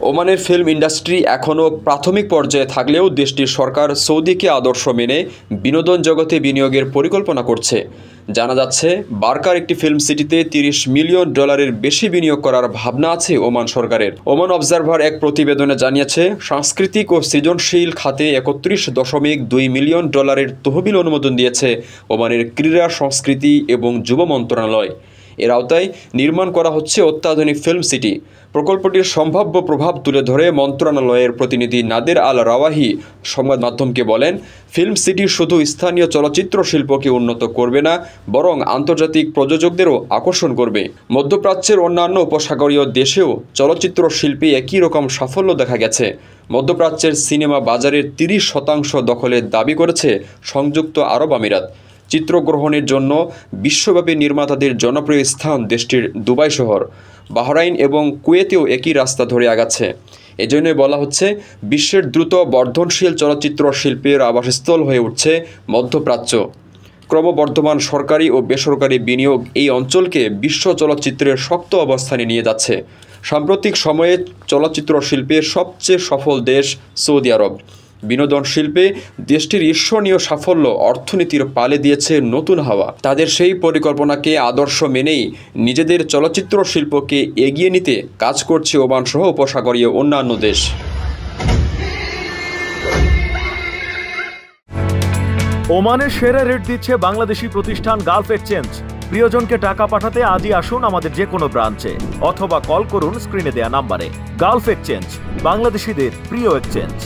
ওমানের film industry এখনও প্রাথমিক পর্যায়ে থাকলেও দেশটির সরকার সৌদিকে আদর্শ মেনে বিনোদন জগতে বিনিয়োগের পরিকল্পনা করছে। জানা যাচ্ছে, বারকার একটি ফিল্ম সিটিতে $30 মিলিয়ন বেশি বিনিয়োগ করার ভাবনা আছে ওমান সরকারের। ওমান অবজারভার এক প্রতিবেদনে জানিয়েছে, সাংস্কৃতিক ও সৃজনশীল খাতে $31.2 মিলিয়ন তহবিল অনুমোদন দিয়েছে ওমানের ক্রীড়া, সংস্কৃতি এবং যুব মন্ত্রণালয়। এর আওতায় নির্মাণ করা হচ্ছে অত্যাধুনিক ফিল্ম সিটি। প্রকল্পটির সম্ভাব্য প্রভাব তুলে ধরে মন্ত্রণালয়ের প্রতিনিধি নাদের আল রাওয়াহি সংবাদ মাধ্যমকে বলেন, ফিল্ম সিটি শুধু স্থানীয় চলচ্চিত্র শিল্পকে উন্নত করবে না, বরং আন্তর্জাতিক প্রযোজকদেরও আকর্ষণ করবে। মধ্যপ্রাচ্যের অন্যান্য উপসাগরীয় দেশেও চলচ্চিত্র শিল্পে একই রকম সাফল্য দেখা গেছে। মধ্যপ্রাচ্যের সিনেমা বাজারের 30% দখলের দাবি করেছে সংযুক্ত আরব আমিরাত। চিত্রগ্রহণের জন্য বিশ্বব্যাপী নির্মাতাদের জনপ্রিয় স্থান দেশটির দুবাই শহর, বাহরাইন এবং কুয়েতেও একই রাস্তা ধরে আগাচ্ছে। এজন্যই বলা হচ্ছে, বিশ্বের দ্রুত বর্ধনশীল চলচ্চিত্র শিল্পের আবাসস্থল হয়ে উঠছে মধ্যপ্রাচ্য। ক্রমবর্ধমান সরকারি ও বেসরকারি বিনিয়োগ এই অঞ্চলকে বিশ্ব চলচ্চিত্রের শক্ত অবস্থানে নিয়ে যাচ্ছে। সাম্প্রতিক সময়ে চলচ্চিত্র শিল্পের সবচেয়ে সফল দেশ সৌদি আরব। বিনোদন শিল্পে দেশটির ঈর্ষণীয় সাফল্য অর্থনীতির পালে দিয়েছে নতুন হাওয়া। তাদের সেই পরিকল্পনাকে আদর্শ মেনেই নিজেদের চলচ্চিত্র শিল্পকে এগিয়ে নিতে কাজ করছে ওমান সহ উপসাগরীয় অন্যান্য দেশ। ওমানের সেরা রেট দিচ্ছে বাংলাদেশি প্রতিষ্ঠান গালফ এক্সচেঞ্জ। প্রিয়জনকে টাকা পাঠাতে আজই আসুন আমাদের যে কোনো ব্রাঞ্চে অথবা কল করুন স্ক্রিনে দেয়া নাম্বারে। গালফ এক্সচেঞ্জ, বাংলাদেশিদের প্রিয় এক্সচেঞ্জ।